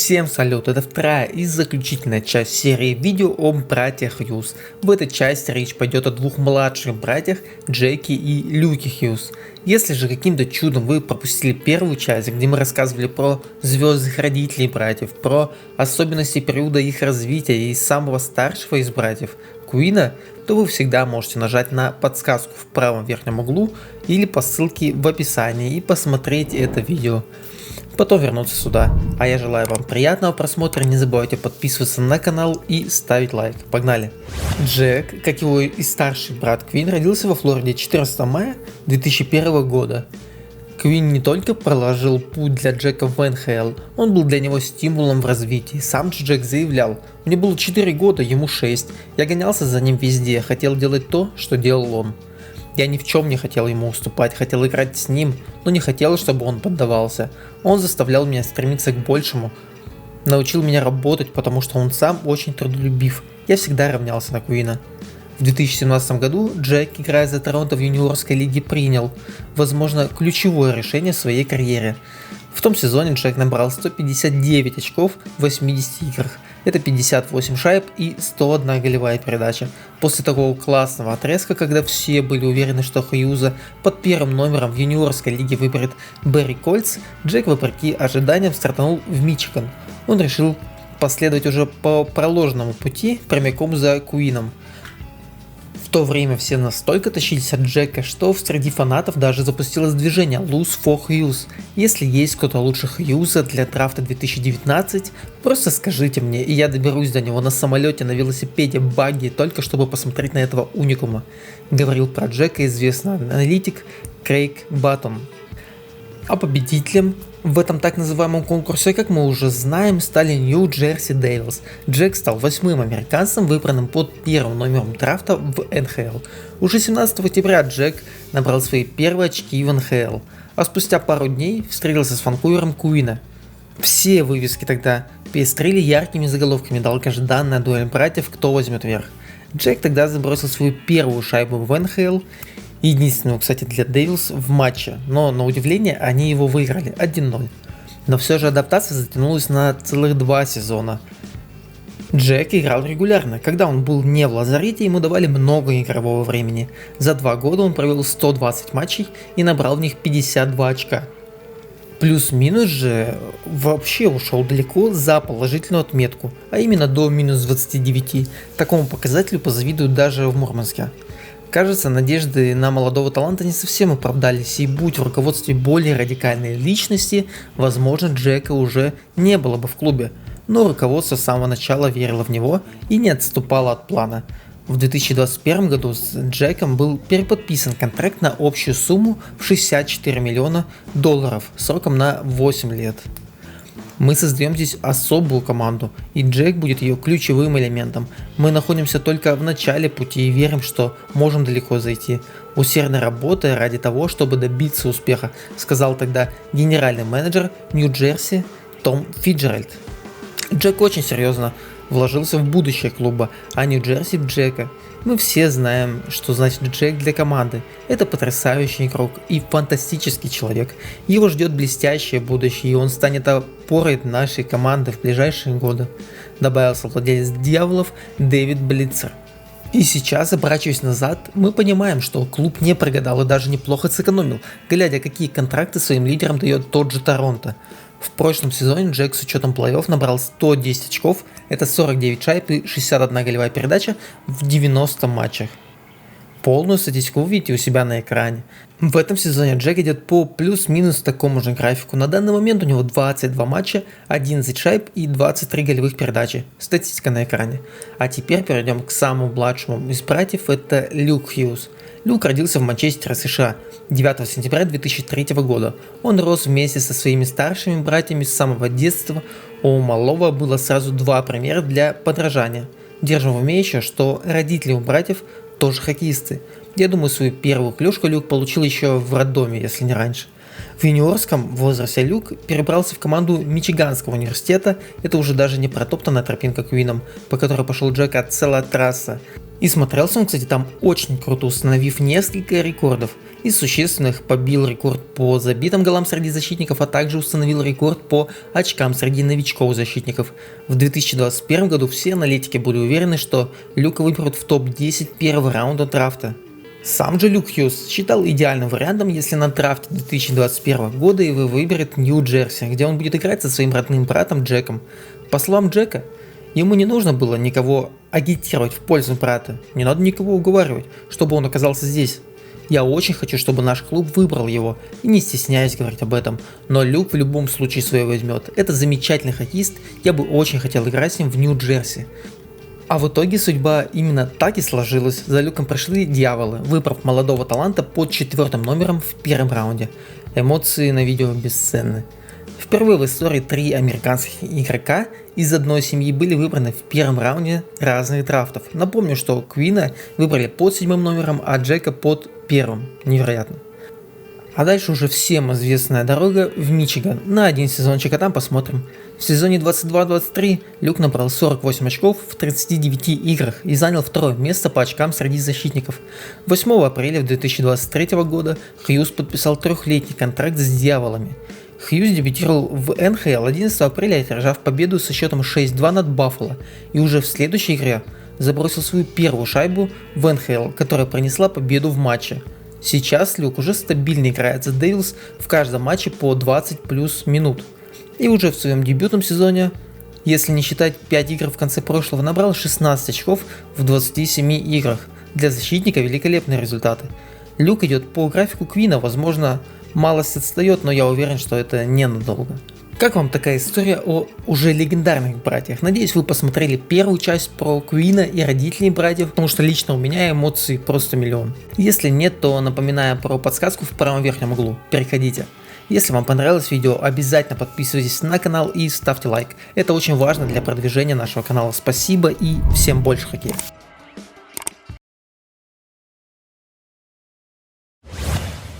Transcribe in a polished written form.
Всем салют, это вторая и заключительная часть серии видео о братьях Хьюз. В этой части речь пойдет о двух младших братьях Джеки и Люке Хьюз. Если же каким-то чудом вы пропустили первую часть, где мы рассказывали про звездных родителей братьев, про особенности периода их развития и самого старшего из братьев, Куина, то вы всегда можете нажать на подсказку в правом верхнем углу или по ссылке в описании и посмотреть это видео. Потом вернуться сюда. А я желаю вам приятного просмотра, не забывайте подписываться на канал и ставить лайк. Погнали! Джек, как его и старший брат Квин, родился во Флориде 14 мая 2001 года. Квин не только проложил путь для Джека в НХЛ, он был для него стимулом в развитии. Сам Джек заявлял: «Мне было 4 года, ему 6, я гонялся за ним везде, хотел делать то, что делал он. Я ни в чем не хотел ему уступать, хотел играть с ним, но не хотел, чтобы он поддавался. Он заставлял меня стремиться к большему, научил меня работать, потому что он сам очень трудолюбив. Я всегда равнялся на Куина». В 2017 году Джек, играя за Торонто в юниорской лиге, принял, возможно, ключевое решение в своей карьере. В том сезоне Джек набрал 159 очков в 80 играх. Это 58 шайб и 101 голевая передача. После такого классного отрезка, когда все были уверены, что Хьюза под первым номером в юниорской лиге выберет Барри Кольц, Джек, вопреки ожиданиям, стартанул в Мичиган. Он решил последовать уже по проложенному пути прямиком за Куином. В то время все настолько тащились от Джека, что среди фанатов даже запустилось движение Lose for Hughes. Если есть кто-то лучше Хьюза для драфта 2019, просто скажите мне, и я доберусь до него на самолете, на велосипеде, багги, только чтобы посмотреть на этого уникума, говорил про Джека известный аналитик Крейг Баттон. А победителем в этом так называемом конкурсе, как мы уже знаем, стали Нью-Джерси Девилс. Джек стал 8-м американцем, выбранным под первым номером драфта в НХЛ. Уже 17 октября Джек набрал свои первые очки в НХЛ, а спустя пару дней встретился с Ванкувером Куина. Все вывески тогда пестрили яркими заголовками: долгожданная дуэль братьев, кто возьмет верх. Джек тогда забросил свою первую шайбу в НХЛ, единственную, кстати, для Девилс в матче, но на удивление они его выиграли 1-0. Но все же адаптация затянулась на целых 2 сезона. Джек играл регулярно. Когда он был не в лазарете, ему давали много игрового времени. За 2 года он провел 120 матчей и набрал в них 52 очка. Плюс-минус же вообще ушел далеко за положительную отметку, а именно до минус 29. Такому показателю позавидуют даже в Мурманске. Кажется, надежды на молодого таланта не совсем оправдались, и будь в руководстве более радикальной личности, возможно, Джека уже не было бы в клубе. Но руководство с самого начала верило в него и не отступало от плана. В 2021 году с Джеком был переподписан контракт на общую сумму в $64 миллиона сроком на 8 лет. Мы создаем здесь особую команду, и Джек будет ее ключевым элементом. Мы находимся только в начале пути и верим, что можем далеко зайти, усердно работая ради того, чтобы добиться успеха, сказал тогда генеральный менеджер Нью-Джерси Том Фиджеральд. Джек очень серьезно вложился в будущее клуба, а Нью-Джерси в Джека. Мы все знаем, что значит Джек для команды. Это потрясающий игрок и фантастический человек. Его ждет блестящее будущее, и он станет опорой нашей команды в ближайшие годы, добавился владелец Дьяволов Дэвид Блицер. И сейчас, оборачиваясь назад, мы понимаем, что клуб не прогадал и даже неплохо сэкономил, глядя, какие контракты своим лидерам дает тот же Торонто. В прошлом сезоне Джек с учетом плей-офф набрал 110 очков, это 49 шайб и 61 голевая передача в 90 матчах. Полную статистику вы видите у себя на экране. В этом сезоне Джек идет по плюс-минус такому же графику. На данный момент у него 22 матча, 11 шайб и 23 голевых передачи. Статистика на экране. А теперь перейдем к самому младшему из братьев, это Люк Хьюз. Люк родился в Манчестере, США 9 сентября 2003 года. Он рос вместе со своими старшими братьями с самого детства. У малого было сразу 2 примера для подражания. Держим в уме еще, что родители у братьев тоже хоккеисты. Я думаю, свою первую клюшку Люк получил еще в роддоме, если не раньше. В юниорском возрасте Люк перебрался в команду Мичиганского университета. Это уже даже не протоптанная тропинка Куином, по которой пошел Джек, а целая трасса. И смотрелся он, кстати, там очень круто, установив несколько рекордов. Из существенных побил рекорд по забитым голам среди защитников, а также установил рекорд по очкам среди новичков-защитников. В 2021 году все аналитики были уверены, что Люка выберут в топ-10 первого раунда драфта. Сам же Люк Хьюз считал идеальным вариантом, если на драфте 2021 года его выберет Нью-Джерси, где он будет играть со своим родным братом Джеком. По словам Джека, ему не нужно было никого агитировать в пользу брата, не надо никого уговаривать, чтобы он оказался здесь. Я очень хочу, чтобы наш клуб выбрал его, и не стесняюсь говорить об этом, но Люк в любом случае свое возьмет. Это замечательный хоккеист, я бы очень хотел играть с ним в Нью-Джерси. А в итоге судьба именно так и сложилась. За Люком пришли дьяволы, выбрав молодого таланта под 4-м номером в первом раунде. Эмоции на видео бесценны. Впервые в истории 3 американских игрока из одной семьи были выбраны в первом раунде разных драфтов. Напомню, что Квина выбрали под 7-м номером, а Джека под 1-м. Невероятно. А дальше уже всем известная дорога в Мичиган. На один сезончик, а там посмотрим. В сезоне 22-23 Люк набрал 48 очков в 39 играх и занял 2-е место по очкам среди защитников. 8 апреля 2023 года Хьюз подписал 3-летний контракт с дьяволами. Хьюз дебютировал в НХЛ 11 апреля, одержав победу со счетом 6-2 над Баффало, и уже в следующей игре забросил свою первую шайбу в НХЛ, которая принесла победу в матче. Сейчас Люк уже стабильно играет за Devils в каждом матче по 20 плюс минут. И уже в своем дебютном сезоне, если не считать 5 игр в конце прошлого, набрал 16 очков в 27 играх. Для защитника великолепные результаты. Люк идет по графику Квина, возможно, малость отстает, но я уверен, что это ненадолго. Как вам такая история о уже легендарных братьях? Надеюсь, вы посмотрели первую часть про Квина и родителей братьев, потому что лично у меня эмоций просто миллион. Если нет, то напоминаю про подсказку в правом верхнем углу. Переходите. Если вам понравилось видео, обязательно подписывайтесь на канал и ставьте лайк. Это очень важно для продвижения нашего канала. Спасибо и всем больше хоккея.